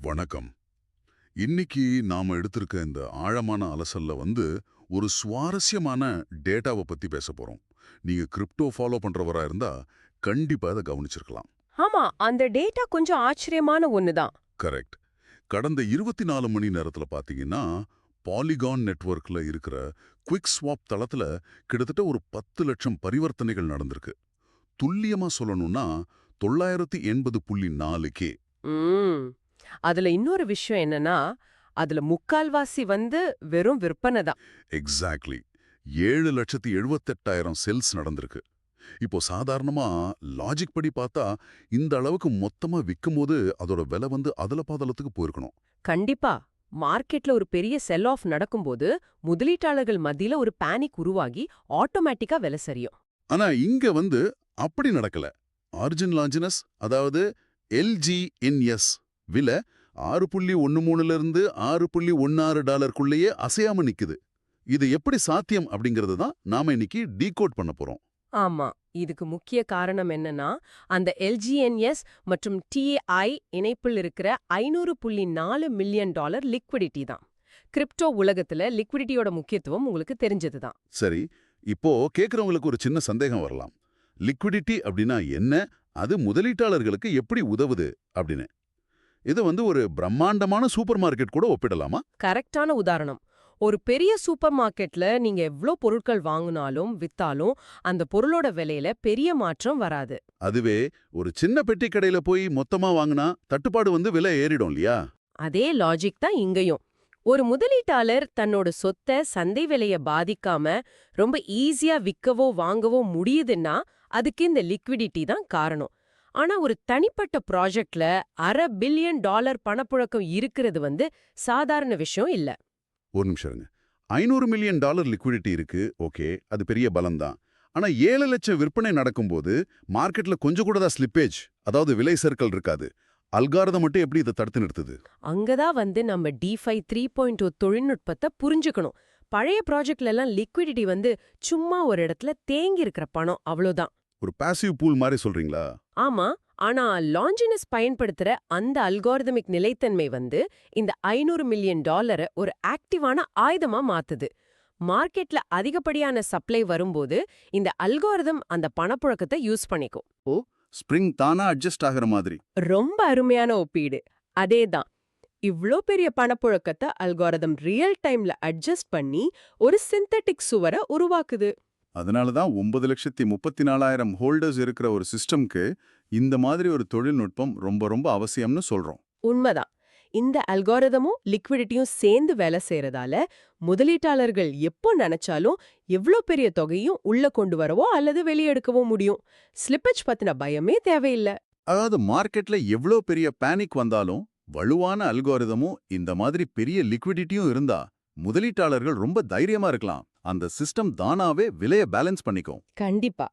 வணக்கம். இன்னைக்கு நாம எடுத்திருக்க இந்த ஆழமான அலசல்ல ஒரு சுவாரஸ்யமான டேட்டாவை பத்தி பேச போறோம். நீங்க கிரிப்டோ ஃபாலோ பண்றவரா இருந்தா கண்டிப்பா அதை கவனிச்சிருக்கலாம். ஆமா, அந்த டேட்டா கொஞ்சம் ஆச்சரியமான ஒண்ணுதான். கரெக்ட். கடந்த 24 மணி நேரத்துல பாத்தீங்கன்னா பாலிகான் நெட்வொர்க்ல இருக்கிற குவிக் ஸ்வாப் தளத்துல கிட்டத்தட்ட ஒரு 10 லட்சம் பரிவர்த்தனைகள் நடந்திருக்கு. துல்லியமா சொல்லணும்னா 980.4 கே. ம் அதுல இன்னொரு விஷயம் என்னன்னா, அதுல முக்கால்வாசி வெறும் விற்பனை தான். எக்ஸாக்ட்லி. 7,78,000 செல்ஸ் நடந்திருக்கு. இப்போ சாதாரணமா லாஜிக் படி பார்த்தா இந்த அளவுக்கு மொத்தமா விக்கும்போது அதோட விலை அதல பாதலத்துக்கு போயிருக்கணும். கண்டிப்பா. மார்க்கெட்ல ஒரு பெரிய செல் ஆஃப் நடக்கும்போது முதலீட்டாளர்கள் மத்தியில ஒரு பேனிக் உருவாகி ஆட்டோமேட்டிக்கா விலை சரியும். ஆனா இங்க அப்படி நடக்கல. ஆரிஜின் லாஞ்சினஸ், அதாவது எல்ஜிஎன்எஸ் விலை 6.13 இருந்து $6.16 அசையாம நிக்குது. இது எப்படி சாத்தியம் அப்படிங்கிறது தான் நாம இன்னைக்கு டீகோட் பண்ண போறோம். ஆமா, இதுக்கு முக்கிய காரணம் என்னன்னா, அந்த எல்ஜிஎன்எஸ் மற்றும் டிஐ இணைப்பில் இருக்கிற $500.4 மில்லியன் லிக்விடிட்டி தான். கிரிப்டோ உலகத்துல லிக்விடிட்டியோட முக்கியத்துவம் உங்களுக்கு தெரிஞ்சதுதான். சரி, இப்போ கேக்குறவங்களுக்கு ஒரு சின்ன சந்தேகம் வரலாம். லிக்விடிட்டி அப்படின்னா என்ன, அது முதலீட்டாளர்களுக்கு எப்படி உதவுது அப்படின்னு. இது ஒரு பிரம்மாண்டமான சூப்பர் மார்க்கெட் கூட ஒப்பிடலாமா? கரெக்டான உதாரணம். ஒரு பெரிய சூப்பர் மார்க்கெட்ல நீங்க எவ்ளோ பொருட்கள் வாங்குனாலும் வித்தாலும் அந்த பொருளோட விலையில பெரிய மாற்றம் வராது. அதுவே ஒரு சின்ன பெட்டி கடையில போய் மொத்தமா வாங்கினா தட்டுப்பாடு விலை ஏறிடும் இல்லையா? அதே லாஜிக் தான் இங்கேயும். ஒரு முதலீட்டாளர் தன்னோட சொத்தை சந்தை விலைய பாதிக்காம ரொம்ப ஈஸியா விற்கவோ வாங்கவோ முடியுதுன்னா அதுக்கு இந்த லிக்விடிட்டி தான் காரணம். ஆனா ஒரு தனிப்பட்ட ப்ராஜெக்ட்ல $500 பில்லியன் பணப்புழக்கம் இருக்கிறது சாதாரண விஷயம் இல்ல. ஒரு நிமிஷம் இருங்க. $500 மில்லியன் லிக்விடிட்டி இருக்கு, ஓகே, அது பெரிய பலம் தான். ஆனா 7 லட்சம் விற்பனை நடக்கும்போது மார்க்கெட்ல கொஞ்சம் கூட தான் ஸ்லிப்பேஜ், அதாவது விலை சறுக்கல் இருக்காது. அல்காரிதம் மட்டும் எப்படி இதை தடுத்து நிறுத்துது? அங்கதான் நம்ம DeFi 3.0 தொழில்நுட்பத்தை புரிஞ்சுக்கணும். பழைய ப்ராஜெக்ட்ல எல்லாம் லிக்விடிட்டி சும்மா ஒரு இடத்துல தேங்கி இருக்கிற பணம், அவ்வளோதான். ஒரு பாசிவ் பூல் மாதிரி சொல்றீங்களா? ஆமா, ஆனா லாஞ்சினஸ் பயன்படுத்துற அந்த அல்காரிதமிக் நிலைத்தன்மை இந்த $500 மில்லியன் ஒரு ஆக்டிவான ஆயுதமா மாத்துது. மார்க்கெட்ல அதிகப்படியான சப்ளை வரும்போது இந்த அல்காரிதம் அந்த பணப்புழக்கத்தை யூஸ் பண்ணிக்கும். ஓ, ஸ்ப்ரிங் தானா அட்ஜஸ்ட் ஆகிற மாதிரி. ரொம்ப அருமையான ஒப்பீடு. அதேதான். இவ்ளோ பெரிய பணப்புழக்கத்தை அல்காரிதம் ரியல் டைம்ல அட்ஜஸ்ட் பண்ணி ஒரு சிந்தட்டிக் சுவரை உருவாக்குது. அதனால தான் 9,34,000 ஹோல்டர்ஸ் இருக்கிற ஒரு சிஸ்டம்க்கு இந்த மாதிரி ஒரு தொழில்நுட்பம் ரொம்ப ரொம்ப அவசியம்னு சொல்றோம். உண்மைதான். இந்த அல்காரிதமும் லிக்விடிட்டியும் சேர்ந்து வேலை செய்யறதால முதலீட்டாளர்கள் எப்போ நினைச்சாலும் எவ்ளோ பெரிய தொகையும் உள்ள கொண்டு வரவோ அல்லது வெளியெடுக்கவோ முடியும். ஸ்லிப்பேஜ் பத்தின பயமே தேவையில்லை. அதாவது மார்க்கெட்ல எவ்ளோ பெரிய பேனிக் வந்தாலும் வலுவான அல்காரிதமும் இந்த மாதிரி பெரிய லிக்விடிட்டியும் இருந்தா முதலீட்டாளர்கள் ரொம்ப தைரியமா இருக்கலாம். அந்த சிஸ்டம் தானாவே விலைய பேலன்ஸ் பண்ணிக்கும். கண்டிப்பா.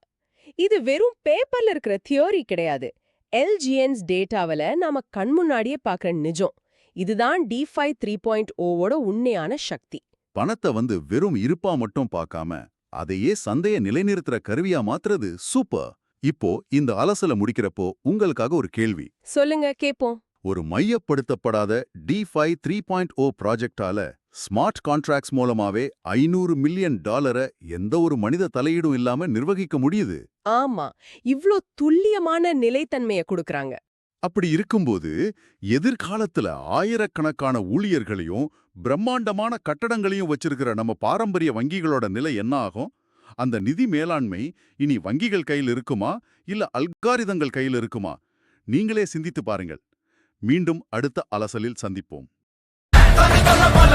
இது வெறும் பேப்பர்ல இருக்கிற தியோரி கிடையாது. எல்ஜிஎன்ஸ் டேட்டாவில நாம கண் முன்னாடியே பார்க்குற நிஜம். இதுதான் DeFi 3.0வோட உண்மையான சக்தி. பணத்தை வெறும் இருப்பா மட்டும் பார்க்காம அதையே சந்தைய நிலைநிறுத்துற கருவியா மாத்துறது சூப்பர். இப்போ இந்த அலசல முடிக்கிறப்போ உங்களுக்காக ஒரு கேள்வி. சொல்லுங்க, கேப்போம். ஒரு மையப்படுத்தப்படாத DeFi 3.0 ப்ராஜெக்டால ஸ்மார்ட் கான்ட்ராக்ட்ஸ் மூலமாவே $500 மில்லியன் எந்த ஒரு மனித தலையீடும் இல்லாம நிர்வகிக்க முடியுது. ஆமா, இவ்ளோ துல்லியமான நிலைத்தன்மைய கொடுக்கறாங்க. அப்படி இருக்கும்போது எதிர்காலத்துல ஆயிரக்கணக்கான ஊழியர்களையும் பிரம்மாண்டமான கட்டடங்களையும் வச்சிருக்கிற நம்ம பாரம்பரிய வங்கிகளோட நிலை என்ன ஆகும்? அந்த நிதி மேலாண்மை இனி வங்கிகள் கையில் இருக்குமா இல்ல அல்காரிதங்கள் கையில் இருக்குமா? நீங்களே சிந்தித்து பாருங்கள். மீண்டும் அடுத்த அலசலில் சந்திப்போம். பல பல பல